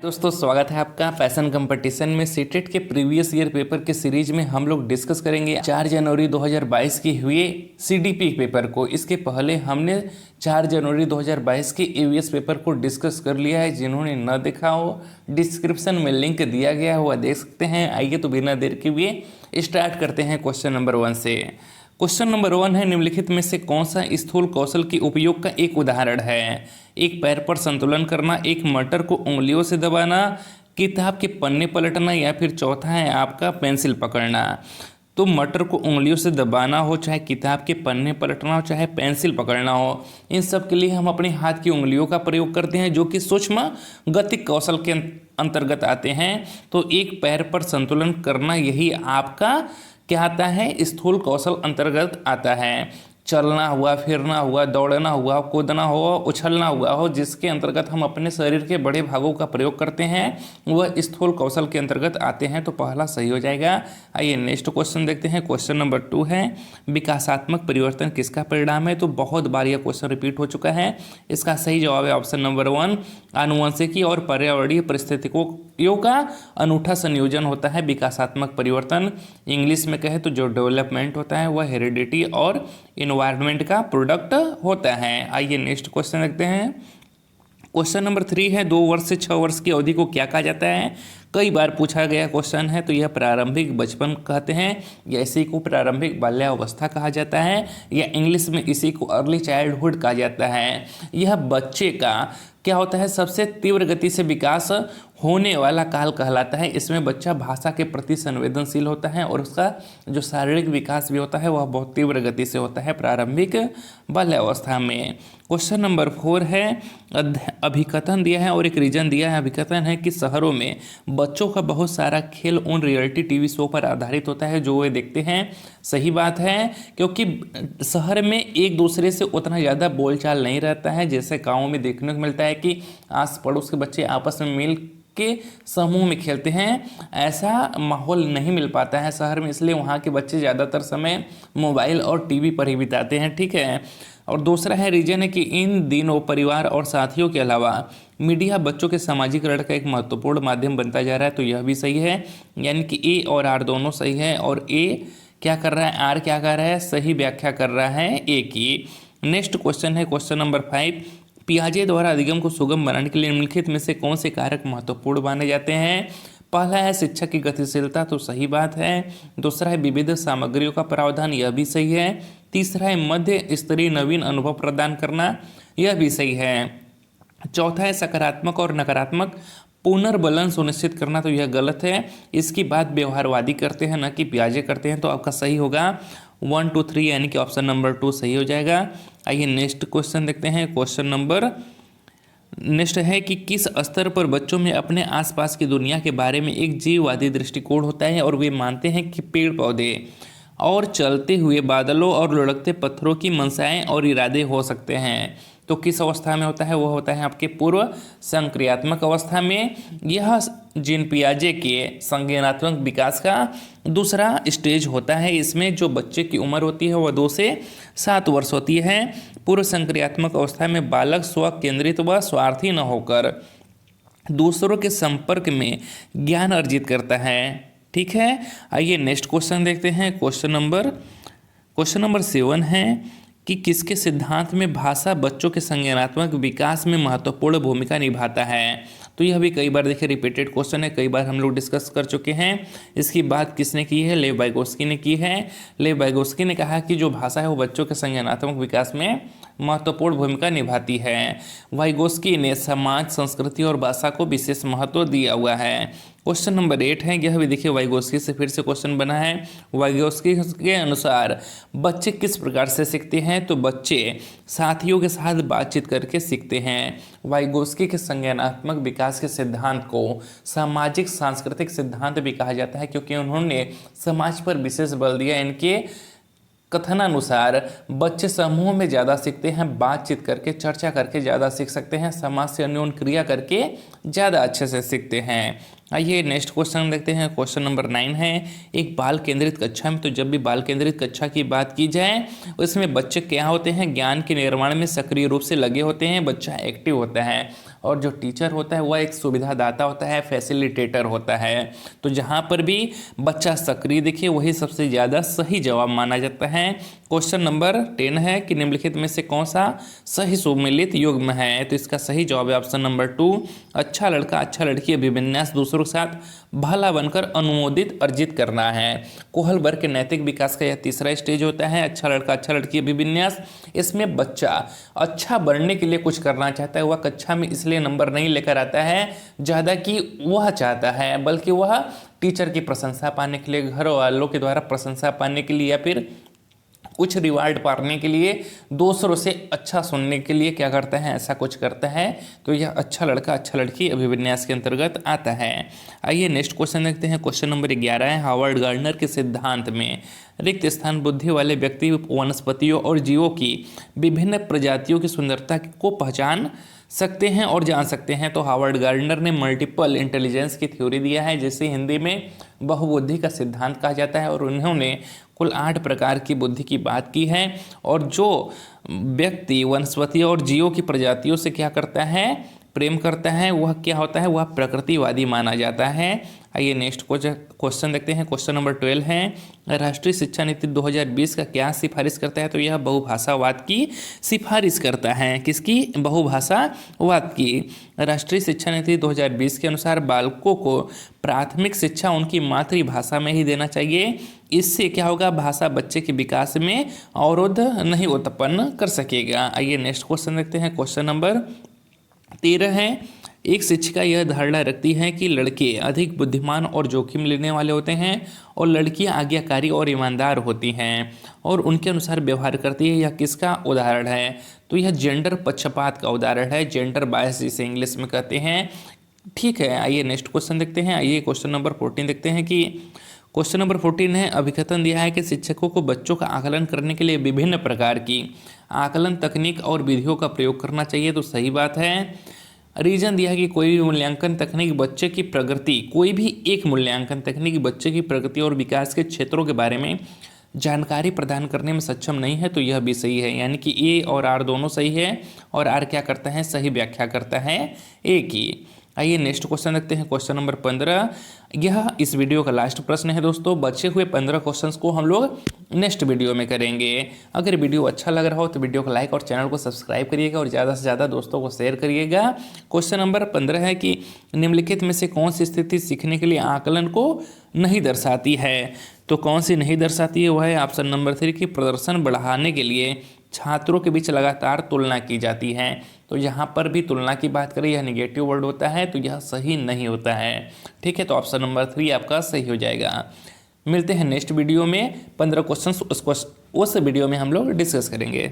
दोस्तों स्वागत है आपका पैशन कंपटीशन में। सीटेट के प्रीवियस ईयर पेपर के सीरीज में हम लोग डिस्कस करेंगे 4 जनवरी 2022 की हुए सीडीपी पेपर को। इसके पहले हमने 4 जनवरी 2022 के ईवीएस पेपर को डिस्कस कर लिया है। जिन्होंने न देखा हो डिस्क्रिप्शन में लिंक दिया गया है, वह देख सकते हैं। आइए तो बिना देर के हुए स्टार्ट करते हैं क्वेश्चन नंबर 1 से। क्वेश्चन नंबर 1 है, निम्नलिखित में से कौन सा स्थूल कौशल के उपयोग का एक उदाहरण है? एक पैर पर संतुलन करना, एक मटर को उंगलियों से दबाना, किताब के पन्ने पलटना, या फिर चौथा है आपका पेंसिल पकड़ना। तो मटर को उंगलियों से दबाना हो, चाहे किताब के पन्ने पलटना हो, चाहे पेंसिल पकड़ना हो, इन सब के लिए हम अपने हाथ की उंगलियों का प्रयोग करते हैं, जो कि सूक्ष्म गतिक कौशल के अंतर्गत आते हैं। तो एक पैर पर संतुलन करना यही आपका क्या आता है? स्थूल कौशल अंतर्गत आता है। चलना हुआ, फिरना हुआ, दौड़ना हुआ, कूदना हुआ, उछलना हुआ हो, जिसके अंतर्गत हम अपने शरीर के बड़े भागों का प्रयोग करते हैं, वह स्थूल कौशल के अंतर्गत आते हैं। तो पहला सही हो जाएगा। आइए नेक्स्ट क्वेश्चन देखते हैं। क्वेश्चन नंबर 2 है, विकासात्मक परिवर्तन किसका परिणाम है? तो बहुत बार यह क्वेश्चन रिपीट हो चुका है। इसका सही जवाब है ऑप्शन नंबर 1, आनुवंशिकी और पर्यावरणीय परिस्थितियों का अनूठा संयोजन होता है विकासात्मक परिवर्तन। इंग्लिश में कहे तो जो डेवलपमेंट होता है वह हेरिडिटी और इन्वायरमेंट का प्रोडक्ट होता है। आइए नेक्स्ट क्वेश्चन देखते हैं। क्वेश्चन नंबर 3 है, 2 वर्ष से 6 वर्ष की अवधि को क्या कहा जाता है? कई बार पूछा गया क्वेश्चन है। तो यह प्रारंभिक बचपन कहते हैं, या इसी को प्रारंभिक बाल्यावस्था कहा जाता है, या इंग्लिश में इसी को अर्ली चाइल्डहुड कहा जाता है। यह बच्चे का क्या होता है? सबसे तीव्र गति से विकास होने वाला काल कहलाता है। इसमें बच्चा भाषा के प्रति संवेदनशील होता है और उसका जो शारीरिक विकास भी होता है वह बहुत तीव्र गति से होता है प्रारंभिक बाल्यावस्था में। क्वेश्चन नंबर 4 है, अभिकथन दिया है और एक रीजन दिया है। अभिकथन है कि शहरों में बच्चों का बहुत सारा खेल उन रियलिटी टीवी शो पर आधारित होता है जो वे देखते हैं। सही बात है, क्योंकि शहर में एक दूसरे से उतना ज़्यादा बोलचाल नहीं रहता है जैसे गाँव में देखने को मिलता है कि आस पड़ोस के बच्चे आपस में मिल के समूह में खेलते हैं। ऐसा माहौल नहीं मिल पाता है शहर में, इसलिए वहाँ के बच्चे ज़्यादातर समय मोबाइल और टीवी पर ही बिताते हैं। ठीक है। और दूसरा है रीजन है कि इन दिनों परिवार और साथियों के अलावा मीडिया बच्चों के सामाजिकरण का एक महत्वपूर्ण माध्यम बनता जा रहा है। तो यह भी सही है, यानी कि ए और आर दोनों सही है। और ए क्या कर रहा है, आर क्या कर रहा है? सही व्याख्या कर रहा है ए की। नेक्स्ट क्वेश्चन है क्वेश्चन नंबर 5, पियाजे द्वारा अधिगम को सुगम बनाने के लिए निम्नलिखित में से कौन से कारक महत्वपूर्ण माने जाते हैं? पहला है शिक्षा की गतिशीलता, तो सही बात है। दूसरा है विविध सामग्रियों का प्रावधान, यह भी सही है। तीसरा है मध्य स्तरीय नवीन अनुभव प्रदान करना, यह भी सही है। चौथा है सकारात्मक और नकारात्मक पुनर्बलन सुनिश्चित करना, तो यह गलत है। इसकी बात व्यवहारवादी करते हैं, न कि पियाजे करते हैं। तो आपका सही होगा 1, 2, 3, यानी कि ऑप्शन नंबर 2 सही हो जाएगा। आइए नेक्स्ट क्वेश्चन देखते हैं। क्वेश्चन नंबर नेक्स्ट है कि किस स्तर पर बच्चों में अपने आसपास की दुनिया के बारे में एक जीववादी दृष्टिकोण होता है और वे मानते हैं कि पेड़ पौधे और चलते हुए बादलों और लुढ़कते पत्थरों की मंशाएं और इरादे हो सकते हैं। तो किस अवस्था में होता है? वह होता है आपके पूर्व संक्रियात्मक अवस्था में। यह जीन पियाजे के संज्ञानात्मक विकास का दूसरा स्टेज होता है। इसमें जो बच्चे की उम्र होती है वह 2 से 7 वर्ष होती है। पूर्व संक्रियात्मक अवस्था में बालक स्व केंद्रित व स्वार्थी न होकर दूसरों के संपर्क में ज्ञान अर्जित करता है। ठीक है। आइए नेक्स्ट क्वेश्चन देखते हैं। क्वेश्चन नंबर 7 है कि किसके सिद्धांत में भाषा बच्चों के संज्ञानात्मक विकास में महत्वपूर्ण भूमिका निभाता है? तो यह भी कई बार देखिए रिपीटेड क्वेश्चन है, कई बार हम लोग डिस्कस कर चुके हैं। इसकी बात किसने की है? लेव वाइगोत्स्की ने की है। लेव वाइगोत्स्की ने कहा कि जो भाषा है वो बच्चों के संज्ञानात्मक विकास में महत्वपूर्ण भूमिका निभाती है। वाइगोत्स्की ने समाज, संस्कृति और भाषा को विशेष महत्व दिया हुआ है। क्वेश्चन नंबर 8 है, यह भी देखिए वाइगोत्स्की से फिर से क्वेश्चन बना है। वाइगोत्स्की के अनुसार बच्चे किस प्रकार से सीखते हैं? तो बच्चे साथियों के साथ बातचीत करके सीखते हैं। वाइगोत्स्की के संज्ञानात्मक विकास के सिद्धांत को सामाजिक सांस्कृतिक सिद्धांत भी कहा जाता है, क्योंकि उन्होंने समाज पर विशेष बल दिया। इनके कथनानुसार बच्चे समूह में ज़्यादा सीखते हैं, बातचीत करके, चर्चा करके ज़्यादा सीख सकते हैं, समाज से अन्योन्य क्रिया करके ज़्यादा अच्छे से सीखते हैं। आइए नेक्स्ट क्वेश्चन देखते हैं। क्वेश्चन नंबर 9 है, एक बाल केंद्रित कक्षा में, तो जब भी बाल केंद्रित कक्षा की बात की जाए उसमें बच्चे क्या होते हैं? ज्ञान के निर्माण में सक्रिय रूप से लगे होते हैं, बच्चा एक्टिव होता है। और जो टीचर होता है वह एक सुविधादाता होता है, फैसिलिटेटर होता है। तो जहाँ पर भी बच्चा सक्रिय दिखे वही सबसे ज़्यादा सही जवाब माना जाता है। क्वेश्चन नंबर 10 है कि निम्नलिखित में से कौन सा सही सुमेलित युग्म है। तो इसका सही जवाब है ऑप्शन नंबर 2, अच्छा लड़का अच्छा लड़की अभिविन्यास दूसरों के साथ भला बनकर अनुमोदित अर्जित करना है। कोहलबर्ग के नैतिक विकास का यह तीसरा स्टेज होता है, अच्छा लड़का अच्छा लड़की अभिविन्यास। इसमें बच्चा अच्छा बनने के लिए कुछ करना चाहता है, वह कक्षा में इसलिए नंबर नहीं लेकर आता है ज़्यादा कि वह चाहता है, बल्कि वह टीचर की प्रशंसा पाने के लिए, घर वालों के द्वारा प्रशंसा पाने के लिए, या फिर कुछ रिवार्ड पाने के लिए, दूसरों से अच्छा सुनने के लिए क्या करता है, ऐसा कुछ करता है। तो यह अच्छा लड़का अच्छा लड़की अभिविन्यास के अंतर्गत आता है। आइए नेक्स्ट क्वेश्चन देखते हैं। क्वेश्चन नंबर 11 है, हार्वर्ड गार्डनर के सिद्धांत में रिक्त स्थान बुद्धि वाले व्यक्ति वनस्पतियों और जीवों की विभिन्न प्रजातियों की सुंदरता को पहचान सकते हैं और जान सकते हैं। तो हार्वर्ड गार्डनर ने मल्टीपल इंटेलिजेंस की थ्योरी दिया है, जिसे हिंदी में बहुबुद्धि का सिद्धांत कहा जाता है, और उन्होंने कुल 8 प्रकार की बुद्धि की बात की है। और जो व्यक्ति वनस्पति और जीवों की प्रजातियों से क्या करता है, प्रेम करता है, वह क्या होता है, वह प्रकृतिवादी माना जाता है। आइए नेक्स्ट क्वेश्चन देखते हैं। क्वेश्चन नंबर 12 है, राष्ट्रीय शिक्षा नीति 2020 का क्या सिफारिश करता है। तो यह बहुभाषावाद की सिफारिश करता है। किसकी? बहुभाषावाद की। राष्ट्रीय शिक्षा नीति 2020 के अनुसार बालकों को प्राथमिक शिक्षा उनकी मातृभाषा में ही देना चाहिए। इससे क्या होगा, भाषा बच्चे के विकास में अवरोध नहीं उत्पन्न कर सकेगा। आइए नेक्स्ट क्वेश्चन देखते हैं। क्वेश्चन नंबर 13 है, एक शिक्षिका यह धारणा रखती है कि लड़के अधिक बुद्धिमान और जोखिम लेने वाले होते हैं और लड़कियां आज्ञाकारी और ईमानदार होती हैं और उनके अनुसार व्यवहार करती है। यह किसका उदाहरण है? तो यह जेंडर पक्षपात का उदाहरण है, जेंडर बायस जिसे इंग्लिश में कहते हैं। ठीक है, आइए नेक्स्ट क्वेश्चन देखते हैं। आइए क्वेश्चन नंबर 14 देखते हैं कि क्वेश्चन नंबर 14 है, अभिकथन दिया है कि शिक्षकों को बच्चों का आकलन करने के लिए विभिन्न प्रकार की आकलन तकनीक और विधियों का प्रयोग करना चाहिए। तो सही बात है। रीजन दिया है कि कोई भी मूल्यांकन तकनीक बच्चे की प्रगति, कोई भी एक मूल्यांकन तकनीक बच्चे की प्रगति और विकास के क्षेत्रों के बारे में जानकारी प्रदान करने में सक्षम नहीं है। तो यह भी सही है, यानी कि ए और आर दोनों सही है, और आर क्या करता है, सही व्याख्या करता है ए की। आइए नेक्स्ट क्वेश्चन देखते हैं। क्वेश्चन नंबर 15, यह इस वीडियो का लास्ट प्रश्न है दोस्तों। बचे हुए 15 क्वेश्चंस को हम लोग नेक्स्ट वीडियो में करेंगे। अगर वीडियो अच्छा लग रहा हो तो वीडियो को लाइक और चैनल को सब्सक्राइब करिएगा और ज़्यादा से ज़्यादा दोस्तों को शेयर करिएगा। क्वेश्चन नंबर 15 है कि निम्नलिखित में से कौन सी स्थिति सीखने के लिए आकलन को नहीं दर्शाती है। तो कौन सी नहीं दर्शाती है, वह है ऑप्शन नंबर 3 की प्रदर्शन बढ़ाने के लिए छात्रों के बीच लगातार तुलना की जाती है। तो यहाँ पर भी तुलना की बात करें, यह निगेटिव वर्ड होता है, तो यह सही नहीं होता है। ठीक है, तो ऑप्शन नंबर 3 आपका सही हो जाएगा। मिलते हैं नेक्स्ट वीडियो में। 15 क्वेश्चन उस वीडियो में हम लोग डिस्कस करेंगे।